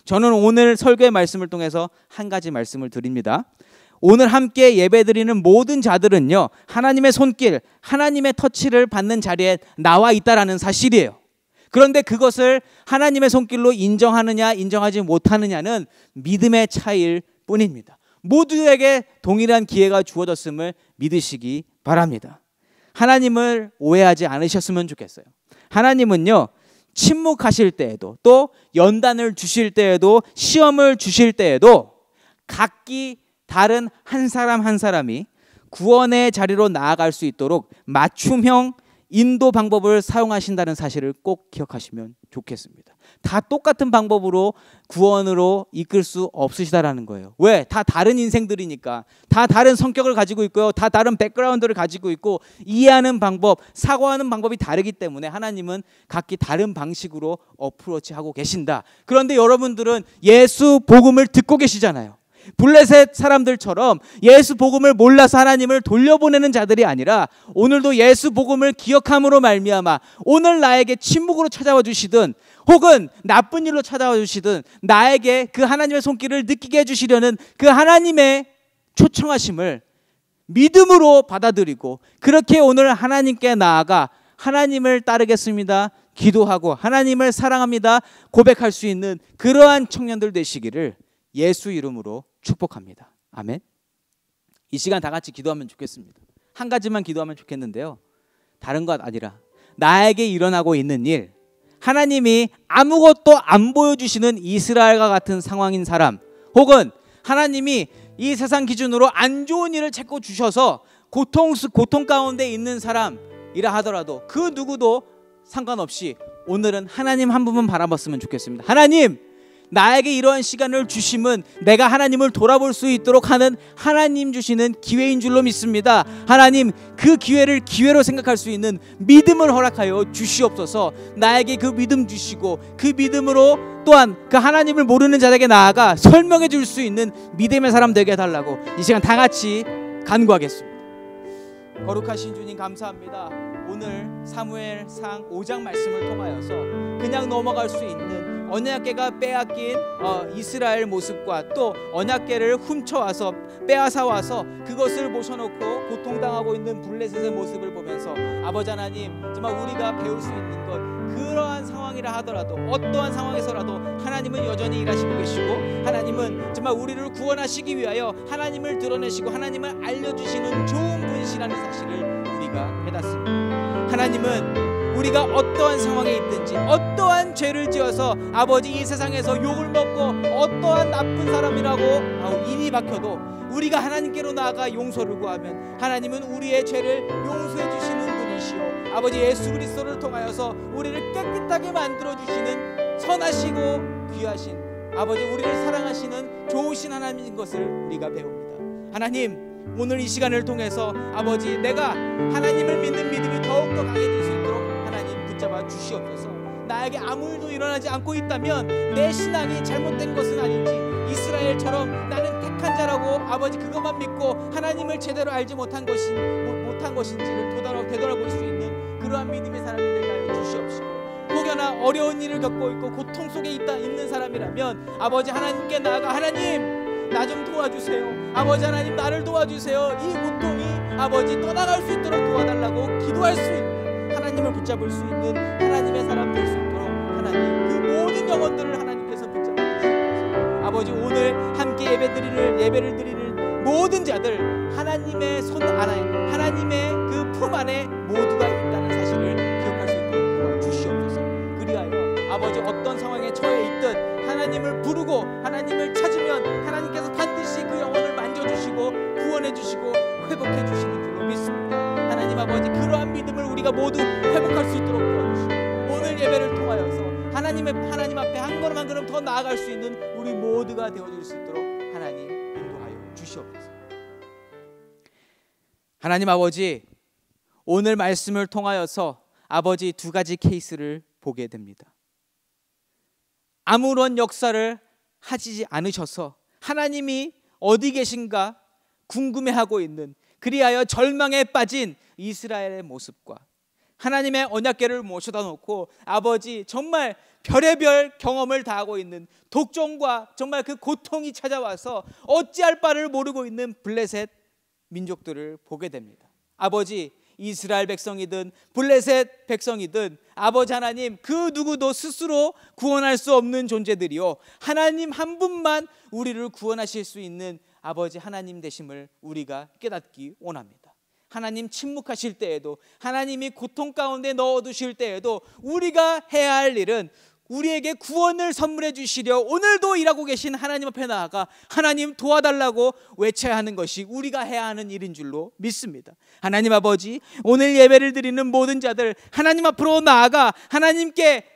저는 오늘 설교의 말씀을 통해서 한 가지 말씀을 드립니다. 오늘 함께 예배드리는 모든 자들은요, 하나님의 손길, 하나님의 터치를 받는 자리에 나와 있다라는 사실이에요. 그런데 그것을 하나님의 손길로 인정하느냐 인정하지 못하느냐는 믿음의 차이일 뿐입니다. 모두에게 동일한 기회가 주어졌음을 믿으시기 바랍니다. 하나님을 오해하지 않으셨으면 좋겠어요. 하나님은요, 침묵하실 때에도, 또 연단을 주실 때에도, 시험을 주실 때에도 각기 다른 한 사람 한 사람이 구원의 자리로 나아갈 수 있도록 맞춤형 인도 방법을 사용하신다는 사실을 꼭 기억하시면 좋겠습니다. 다 똑같은 방법으로 구원으로 이끌 수 없으시다라는 거예요. 왜? 다 다른 인생들이니까. 다 다른 성격을 가지고 있고요, 다 다른 백그라운드를 가지고 있고, 이해하는 방법, 사고하는 방법이 다르기 때문에 하나님은 각기 다른 방식으로 어프로치하고 계신다. 그런데 여러분들은 예수 복음을 듣고 계시잖아요. 블레셋 사람들처럼 예수 복음을 몰라서 하나님을 돌려보내는 자들이 아니라 오늘도 예수 복음을 기억함으로 말미암아 오늘 나에게 침묵으로 찾아와 주시든 혹은 나쁜 일로 찾아와 주시든 나에게 그 하나님의 손길을 느끼게 해주시려는 그 하나님의 초청하심을 믿음으로 받아들이고, 그렇게 오늘 하나님께 나아가 하나님을 따르겠습니다, 기도하고 하나님을 사랑합니다 고백할 수 있는 그러한 청년들 되시기를 예수 이름으로 축복합니다. 아멘. 이 시간 다 같이 기도하면 좋겠습니다. 한 가지만 기도하면 좋겠는데요, 다른 것 아니라 나에게 일어나고 있는 일, 하나님이 아무것도 안 보여주시는 이스라엘과 같은 상황인 사람, 혹은 하나님이 이 세상 기준으로 안 좋은 일을 자꾸 주셔서 고통 가운데 있는 사람이라 하더라도 그 누구도 상관없이 오늘은 하나님 한 분만 바라봤으면 좋겠습니다. 하나님, 나에게 이러한 시간을 주심은 내가 하나님을 돌아볼 수 있도록 하는 하나님 주시는 기회인 줄로 믿습니다. 하나님, 그 기회를 기회로 생각할 수 있는 믿음을 허락하여 주시옵소서. 나에게 그 믿음 주시고 그 믿음으로 또한 그 하나님을 모르는 자에게 나아가 설명해 줄 수 있는 믿음의 사람 되게 해달라고 이 시간 다 같이 간구하겠습니다. 거룩하신 주님, 감사합니다. 오늘 사무엘상 5장 말씀을 통하여서 그냥 넘어갈 수 있는 언약궤가 빼앗긴 이스라엘 모습과 또 언약궤를 훔쳐와서 빼앗아와서 그것을 모셔놓고 고통당하고 있는 블레셋의 모습을 보면서 아버지 하나님, 정말 우리가 배울 수 있는 것, 그러한 상황이라 하더라도 어떠한 상황에서라도 하나님은 여전히 일하시고 계시고, 하나님은 정말 우리를 구원하시기 위하여 하나님을 드러내시고 하나님을 알려주시는 좋은 분이시라는 사실을 우리가 깨닫습니다. 하나님은 우리가 어떠한 상황에 있든지 어떠한 죄를 지어서 아버지 이 세상에서 욕을 먹고 어떠한 나쁜 사람이라고 인이 박혀도 우리가 하나님께로 나아가 용서를 구하면 하나님은 우리의 죄를 용서해 주시는 분이시오. 아버지 예수 그리스도를 통하여서 우리를 깨끗하게 만들어 주시는 선하시고 귀하신 아버지, 우리를 사랑하시는 좋으신 하나님인 것을 우리가 배웁니다. 하나님, 오늘 이 시간을 통해서 아버지, 내가 하나님을 믿는 믿음이 더욱더 강해질 수 있도록 주시옵소서. 나에게 아무 일도 일어나지 않고 있다면 내 신앙이 잘못된 것은 아닌지, 이스라엘처럼 나는 택한 자라고 아버지 그것만 믿고 하나님을 제대로 알지 못한 것인지를 되돌아볼 수 있는 그러한 믿음의 사람이 되게 하여 주시옵시고, 혹여나 어려운 일을 겪고 있고 고통 속에 있는 사람이라면 아버지 하나님께 나아가 하나님 나 좀 도와주세요. 아버지 하나님 나를 도와주세요. 이 고통이 아버지 떠나갈 수 있도록 도와달라고 기도할 수 있는, 하나님을 붙잡을 수 있는 하나님의 사람 될 수 있도록 하나님 그 모든 영혼들을 하나님께서 붙잡아 주시옵소서. 아버지 오늘 함께 예배를 드리는 모든 자들 하나님의 손 안에, 하나님의 그 품 안에 모두가 있다는 사실을 기억할 수 있도록 도와주시옵소서. 그리하여 아버지 어떤 상황에 처해 있든 하나님을 부르고 하나님을 찾으면 하나님께서 반드시 그 영혼을 만져주시고 구원해 주시고 회복해 주시는 줄로 믿습니다. 하나님 아버지 그러한 믿음을 우리가 모두 회복할 수 있도록 도와주시고, 오늘 예배를 통하여서 하나님 앞에 한 걸음 한 걸음 더 나아갈 수 있는 우리 모두가 되어줄 수 있도록 하나님 인도하여 주시옵소서. 하나님 아버지 오늘 말씀을 통하여서 아버지 두 가지 케이스를 보게 됩니다. 아무런 역사를 하지 않으셔서 하나님이 어디 계신가 궁금해하고 있는, 그리하여 절망에 빠진 이스라엘의 모습과 하나님의 언약궤를 모셔다 놓고 아버지 정말 별의별 경험을 다 하고 있는 독종과 정말 그 고통이 찾아와서 어찌할 바를 모르고 있는 블레셋 민족들을 보게 됩니다. 아버지 이스라엘 백성이든 블레셋 백성이든 아버지 하나님 그 누구도 스스로 구원할 수 없는 존재들이요, 하나님 한 분만 우리를 구원하실 수 있는 아버지 하나님 되심을 우리가 깨닫기 원합니다. 하나님 침묵하실 때에도, 하나님이 고통 가운데 넣어두실 때에도 우리가 해야 할 일은 우리에게 구원을 선물해 주시려 오늘도 일하고 계신 하나님 앞에 나아가 하나님 도와달라고 외쳐야 하는 것이 우리가 해야 하는 일인 줄로 믿습니다. 하나님 아버지 오늘 예배를 드리는 모든 자들 하나님 앞으로 나아가 하나님께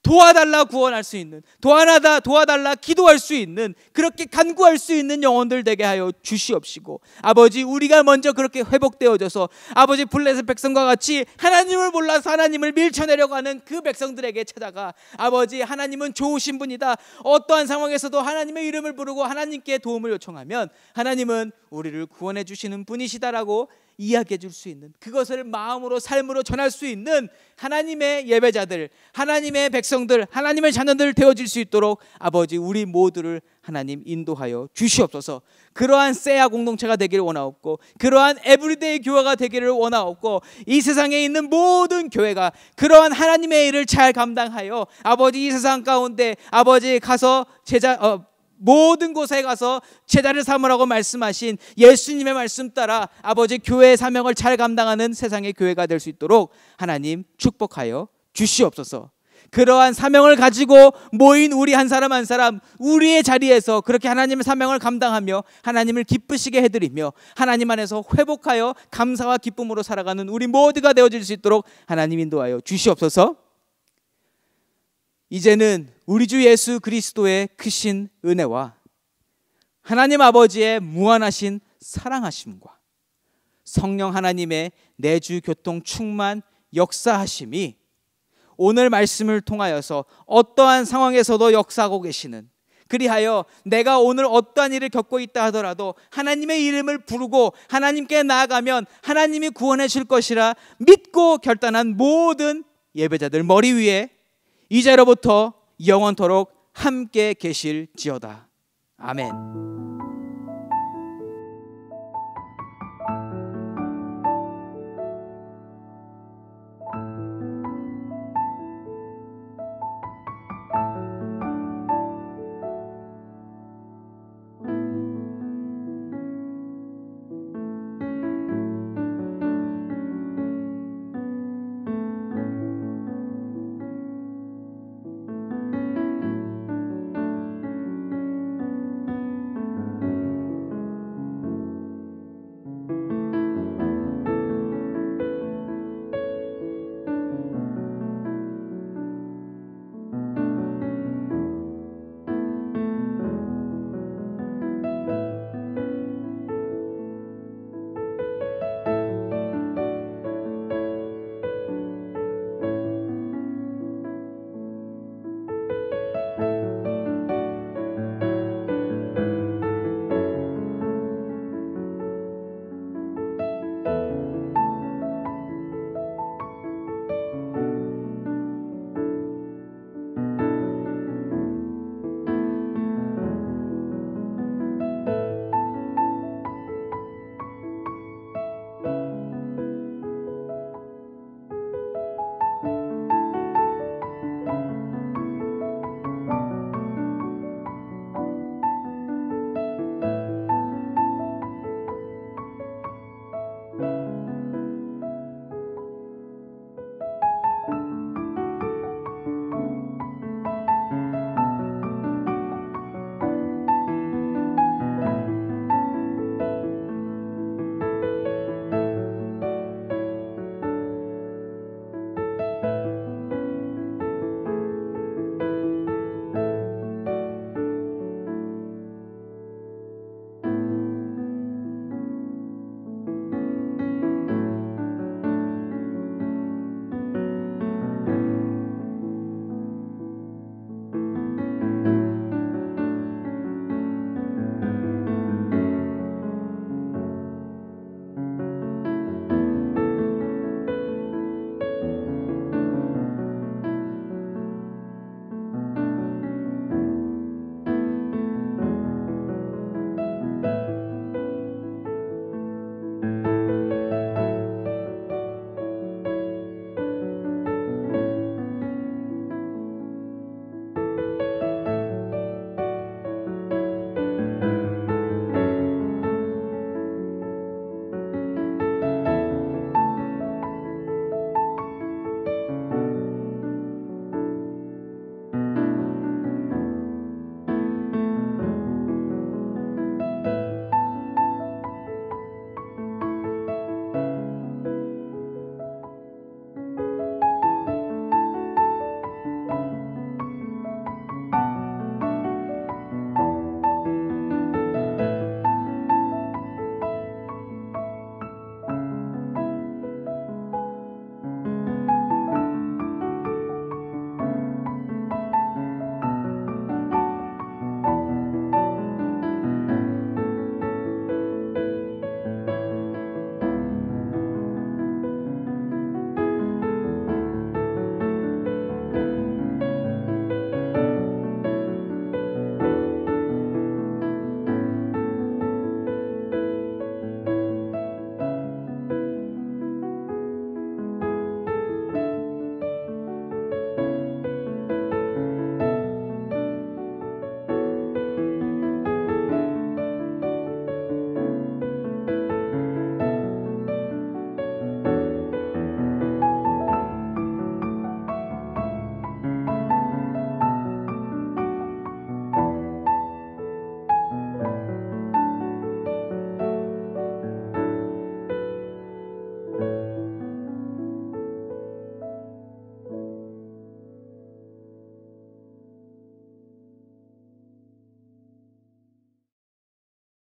도와달라 구원할 수 있는, 도와달라 기도할 수 있는, 그렇게 간구할 수 있는 영혼들 되게 하여 주시옵시고, 아버지 우리가 먼저 그렇게 회복되어져서 아버지 블레셋 백성과 같이 하나님을 몰라서 하나님을 밀쳐내려가는 그 백성들에게 찾아가 아버지 하나님은 좋으신 분이다, 어떠한 상황에서도 하나님의 이름을 부르고 하나님께 도움을 요청하면 하나님은 우리를 구원해 주시는 분이시다라고 이야기해 줄 수 있는, 그것을 마음으로 삶으로 전할 수 있는 하나님의 예배자들, 하나님의 백성들, 하나님의 자녀들 되어질 수 있도록 아버지 우리 모두를 하나님 인도하여 주시옵소서. 그러한 세야 공동체가 되기를 원하옵고, 그러한 에브리데이 교회가 되기를 원하옵고, 이 세상에 있는 모든 교회가 그러한 하나님의 일을 잘 감당하여 아버지 이 세상 가운데 아버지 가서 모든 곳에 가서 제자를 삼으라고 말씀하신 예수님의 말씀 따라 아버지 교회의 사명을 잘 감당하는 세상의 교회가 될 수 있도록 하나님 축복하여 주시옵소서. 그러한 사명을 가지고 모인 우리 한 사람 한 사람 우리의 자리에서 그렇게 하나님의 사명을 감당하며 하나님을 기쁘시게 해드리며 하나님 안에서 회복하여 감사와 기쁨으로 살아가는 우리 모두가 되어질 수 있도록 하나님 인도하여 주시옵소서. 이제는 우리 주 예수 그리스도의 크신 은혜와 하나님 아버지의 무한하신 사랑하심과 성령 하나님의 내주 교통 충만 역사하심이 오늘 말씀을 통하여서 어떠한 상황에서도 역사하고 계시는, 그리하여 내가 오늘 어떠한 일을 겪고 있다 하더라도 하나님의 이름을 부르고 하나님께 나아가면 하나님이 구원해 줄 것이라 믿고 결단한 모든 예배자들 머리 위에 이제로부터 영원토록 함께 계실지어다. 아멘.